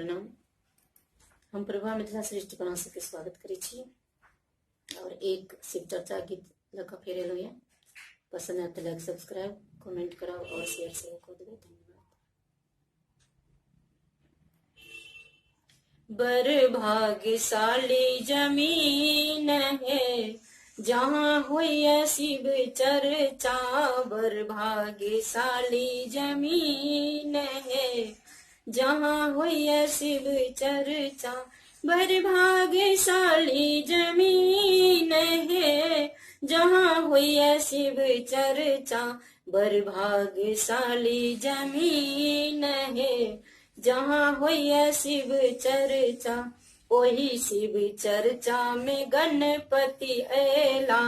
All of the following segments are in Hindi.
प्रणाम। हम प्रभा मिथिला श्रेष्ठ अपना सबके स्वागत करै छी और एक शिव चर्चा गीत लऽ फेर एलहुँ यऽ। पसंद आयत तऽ लाइक सब्सक्राइब कमेंट करब और शेयर सेहो कऽ देबै। धन्यवाद। बर भाग्यशाली जमीन है जहाँ होइए शिव चर्चा, बर भाग्यशाली जमीन है जहाँ होइए शिव चर्चा, बर भाग्यशाली जमीन है जहाँ होइए शिव चर्चा, बर भाग्यशाली जमीन है जहाँ होइए शिव चर्चा। ओही शिव चर्चा में गणपति ऐला,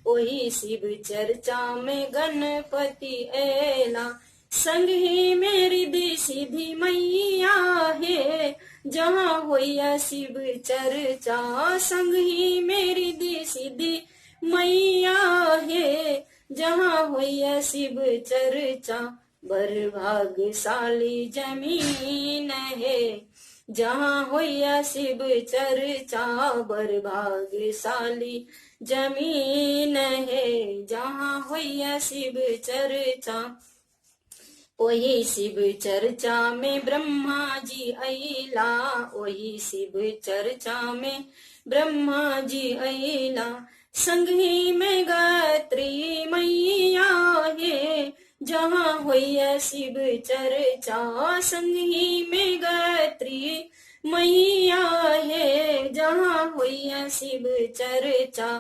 ओही शिव चर्चा में गणपति ऐला, संग ही मेरी दी सीधी मैया है जहाँ होइया शिव चर्चा, संग ही मेरी दी सीधी मैया है जहाँ होइया शिव चर्चा, बर भाग्यशाली जमीन है जहाँ होइया शिव चर्चा, बर भाग्यशाली जमीन है जहाँ होइया शिव चर्चा। ओही शिव चर्चा में ब्रह्मा जी अइला, ओही शिव चर्चा में ब्रह्मा जी अइला, संगी में गायत्री मैया है जहाँ होइया शिव चर्चा, संगी में गायत्री मैया है जहाँ होइया शिव चर्चा,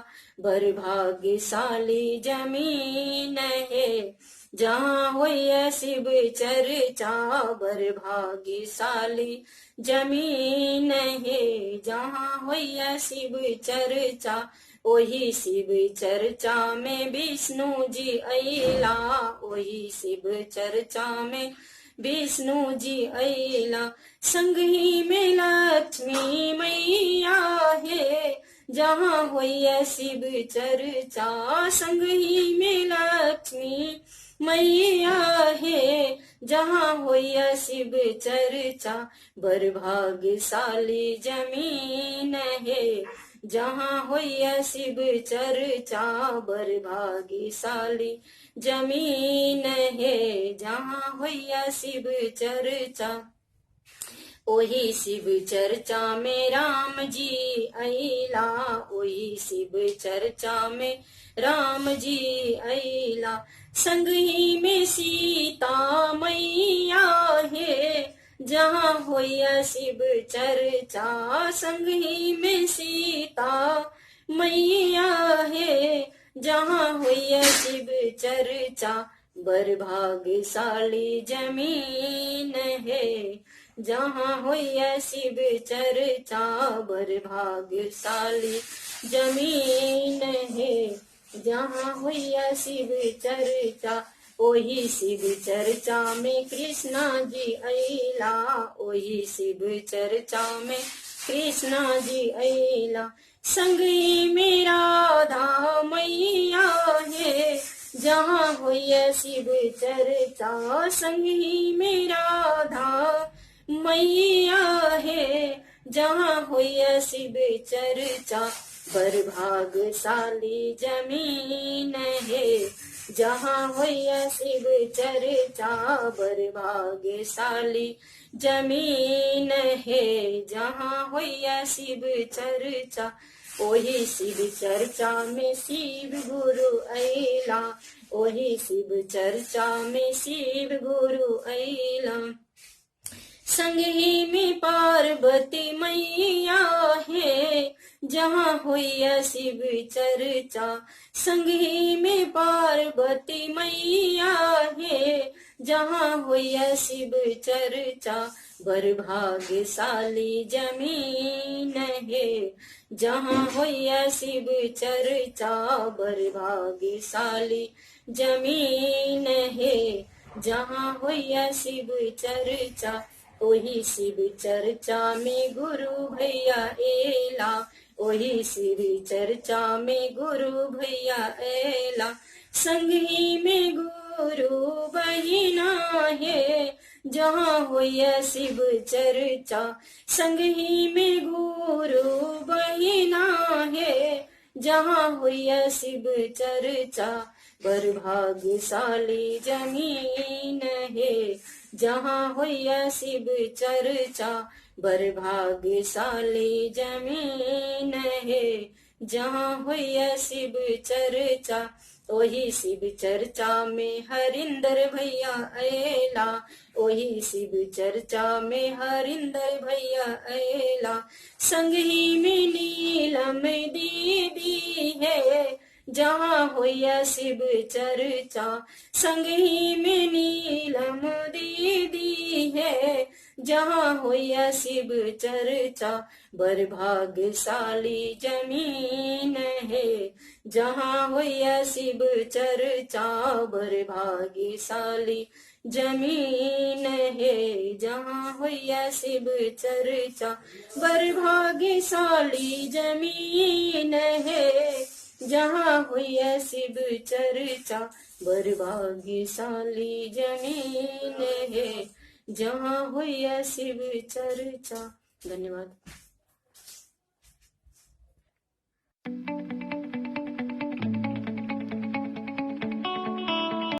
बर भाग्यशाली जमीन है जहाँ होइया शिव चर्चा, बर भाग्यशाली जमीन है जहाँ होइया शिव चर्चा। ओही शिव चर्चा में विष्णु जी अइला, ओही शिव चर्चा में विष्णु जी अइला, संगी में लक्ष्मी मैया है जहाँ होइया शिव चर्चा, संगी में लक्ष्मी मैया है जहाँ होइया शिव चर्चा, बर भाग्यशाली जमीन है जहाँ होइया शिव चर्चा, बर भाग्यशाली जमीन है जहाँ होइया शिव चर्चा। ओही शिव चर्चा में राम जी अइला, ओही शिव चर्चा में राम जी अइला, संगी में सीता मैया है जहाँ होइया शिव चर्चा, संगी में सीता मैया है जहाँ होइया शिव चर्चा, बर भाग्यशाली जमीन है जहाँ होइया शिव चर्चा, बर भाग्यशाली जमीन है जहाँ होइया शिव चर्चा। ओही शिव चर्चा में कृष्णा जी अइला, ओही शिव चर्चा में कृष्णा जी अइला, संगी में राधा मैया है जहाँ होइया शिव चर्चा, संगी में राधा मैया है जहाँ होइया शिव चर्चा, बर भाग्यशाली जमीन है जहाँ होइया शिव चर्चा, बर भाग्यशाली जमीन है जहाँ होइया शिव चर्चा। ओही शिव चर्चा में शिव गुरु अइला, ओही शिव चर्चा में शिव गुरु अइला, संगी में पार्वती मैया है जहाँ होइया शिव चर्चा, संगी में पार्वती मैया है जहाँ होइया शिव चर्चा, बर भाग्यशाली जमीन है जहाँ होइया शिव चर्चा, बर भाग्यशाली जमीन है जहाँ होइया शिव चर्चा। ओही शिव चर्चा में गुरु भैया एला, ओही शिव चर्चा में गुरु भैया एला, संगी में गुरु बहिना है जहाँ होय शिव चर्चा संग ही में गुरु बहिना है। जहाँ होय शिव चर्चा बर भाग्यशाली जमीन है। जहाँ होय शिव चर्चा बर भाग्यशाली जमीन है। जहाँ होय शिव चर्चा वही शिव चर्चा में हरिंदर भैया ऐला। वही शिव चर्चा में हरिंदर भैया ऐला। संग ही में नीलम दीदी है। जहाँ होय शिव चर्चा संग ही में नीलम दीदी है। जहाँ होय शिव चर्चा बर भाग्यशाली जमीन है। जहाँ होय शिव चर्चा बर भाग्यशाली जमीन है। जहाँ होय शिव चर्चा बर भाग्यशाली जमीन है। जहाँ होय शिव चर्चा बर भाग्यशाली जमीन है। जहाँ होय शिव चर्चा। धन्यवाद।